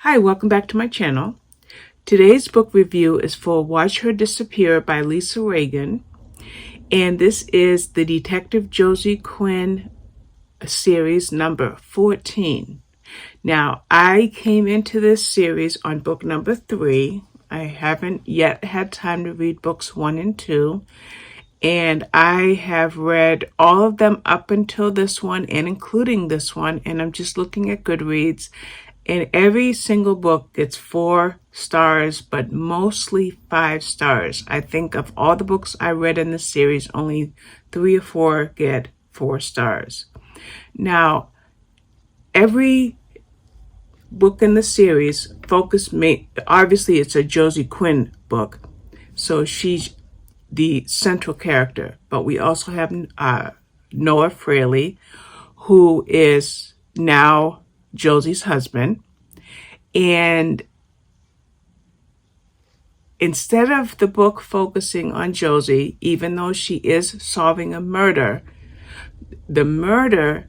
Hi, welcome back to my channel. Today's book review is for Watch Her Disappear by Lisa Regan, and this is the Detective Josie Quinn series number 14. Now, I came into this series on book number 3. I haven't yet had time to read books 1 and 2, and I have read all of them up until this one and including this one, and I'm just looking at Goodreads. And every single book gets 4 stars, but mostly 5 stars. I think of all the books I read in the series, only 3 or 4 get 4 stars. Now, every book in the series obviously it's a Josie Quinn book, so she's the central character. But we also have Noah Fraley, who is now Josie's husband, and instead of the book focusing on Josie, even though she is solving a murder, the murder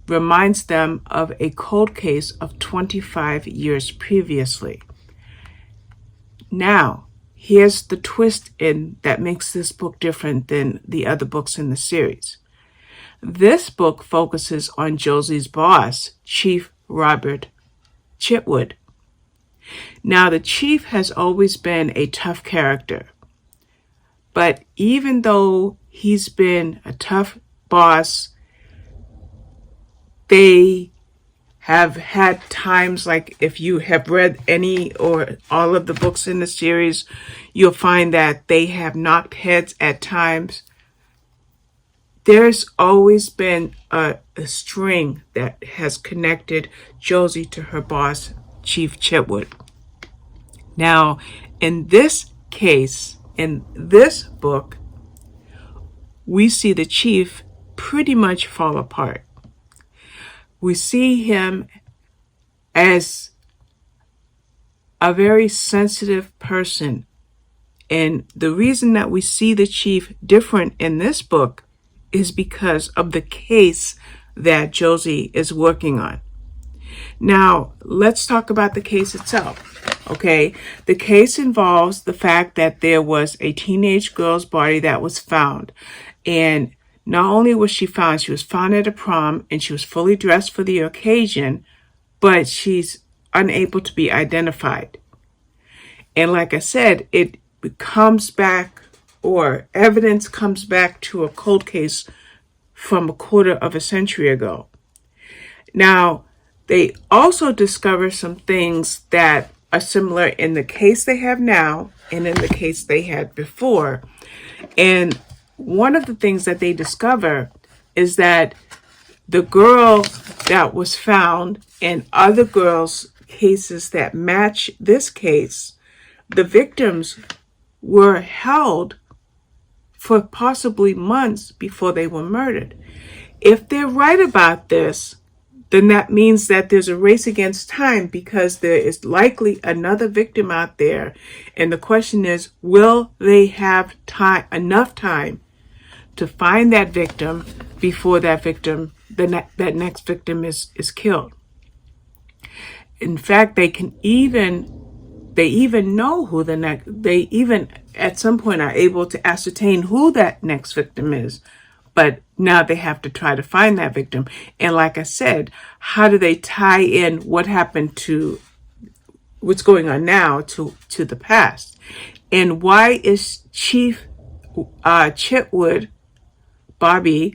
reminds them of a cold case of 25 years previously. Now, here's the twist that makes this book different than the other books in the series. This book focuses on Josie's boss, Chief Robert Chitwood. Now, the chief has always been a tough character, but even though he's been a tough boss, they have had times, like if you have read any or all of the books in the series, you'll find that they have knocked heads at times. There's always been a string that has connected Josie to her boss, Chief Chitwood. Now, in this case, in this book, we see the chief pretty much fall apart. We see him as a very sensitive person. And the reason that we see the chief different in this book is because of the case that Josie is working on. Now, let's talk about the case itself, okay? The case involves the fact that there was a teenage girl's body that was found. And not only was she found at a prom, and she was fully dressed for the occasion, but she's unable to be identified. And like I said, it comes back, or evidence comes back to a cold case from a quarter of a century ago. Now, they also discover some things that are similar in the case they have now and in the case they had before. And one of the things that they discover is that the girl that was found and other girls' cases that match this case, the victims were held for possibly months before they were murdered. If they're right about this, then that means that there's a race against time, because there is likely another victim out there. And the question is, will they have enough time to find that victim before that next victim is killed? In fact, they even know who they even at some point are able to ascertain who that next victim is. But now they have to try to find that victim. And like I said, how do they tie in what happened to what's going on now to the past? And why is Chief Chitwood, Bobby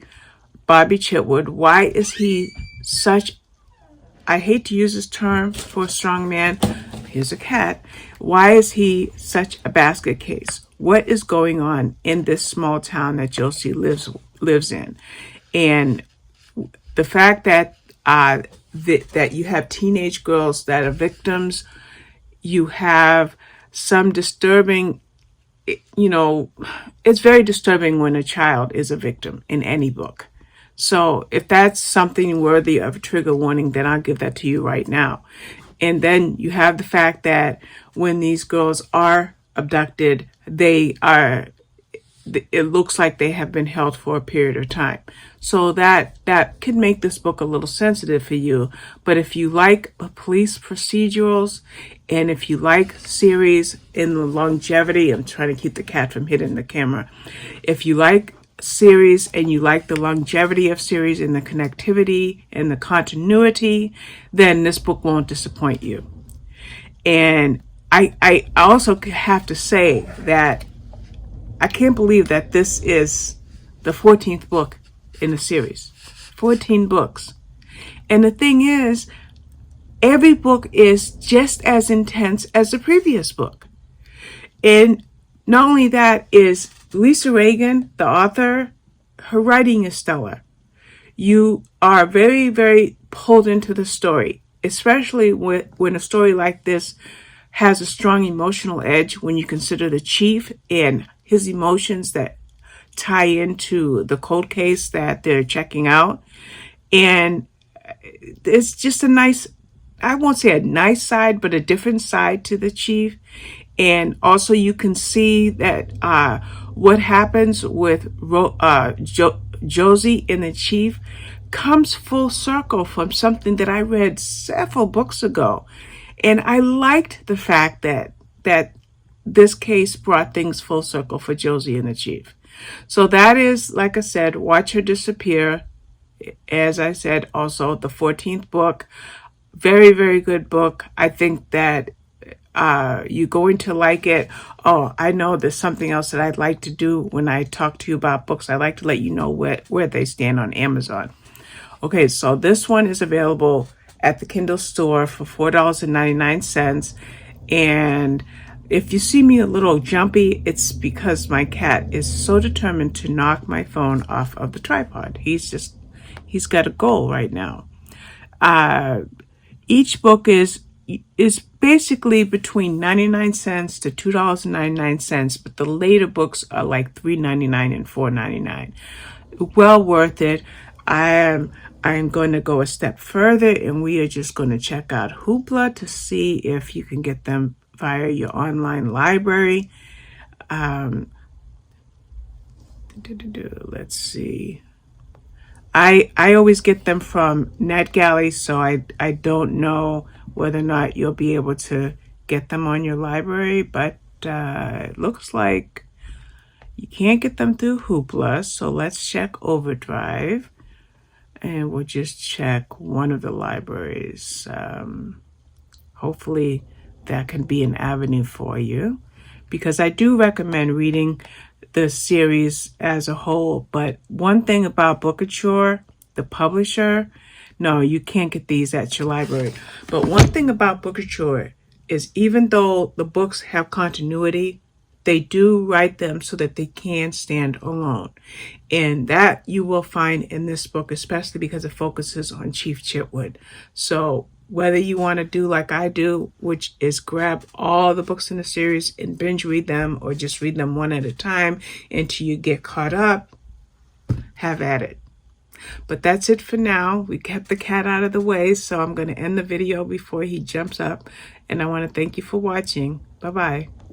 Chitwood, why is he such, I hate to use this term for a strong man, here's a cat, why is he such a basket case? What is going on in this small town that Josie lives in? And the fact that that you have teenage girls that are victims, you have some disturbing, it's very disturbing when a child is a victim in any book. So if that's something worthy of a trigger warning, then I'll give that to you right now. And then you have the fact that when these girls are abducted, they are it looks like they have been held for a period of time. So that can make this book a little sensitive for you. But if you like police procedurals, and if you like series in the longevity, I'm trying to keep the cat from hitting the camera. If you like series and you like the longevity of series and the connectivity and the continuity, then this book won't disappoint you. And I also have to say that I can't believe that this is the 14th book in the series. 14 books. And the thing is, every book is just as intense as the previous book. And not only that, is Lisa Regan, the author, her writing is stellar. You are very, very pulled into the story, especially when a story like this has a strong emotional edge, when you consider the chief and his emotions that tie into the cold case that they're checking out. And it's just a nice, I won't say a nice side, but a different side to the chief. And also you can see that what happens with Josie and the chief comes full circle from something that I read several books ago. And I liked the fact that this case brought things full circle for Josie and the chief. So that is, like I said, Watch Her Disappear. As I said, also the 14th book. Very, very good book. I think that you're going to like it. Oh, I know there's something else that I'd like to do when I talk to you about books. I like to let you know where they stand on Amazon. Okay, so this one is available at the Kindle store for $4.99. And if you see me a little jumpy, it's because my cat is so determined to knock my phone off of the tripod. He's got a goal right now. Each book is basically between 99 cents to $2.99, but the later books are like $3.99 and $4.99. Well worth it. I'm going to go a step further, and we are just going to check out Hoopla to see if you can get them via your online library. Let's see. I always get them from NetGalley, so I don't know whether or not you'll be able to get them on your library, but it looks like you can't get them through Hoopla. So let's check Overdrive, and we'll just check one of the libraries. Hopefully that can be an avenue for you, because I do recommend reading the series as a whole. But one thing about Bookouture, the publisher, no, you can't get these at your library. But one thing about Bookouture is, even though the books have continuity, they do write them so that they can stand alone. And that you will find in this book, especially because it focuses on Chief Chitwood. So whether you want to do like I do, which is grab all the books in the series and binge read them, or just read them one at a time until you get caught up, have at it. But that's it for now. We kept the cat out of the way, so I'm going to end the video before he jumps up. And I want to thank you for watching. Bye-bye.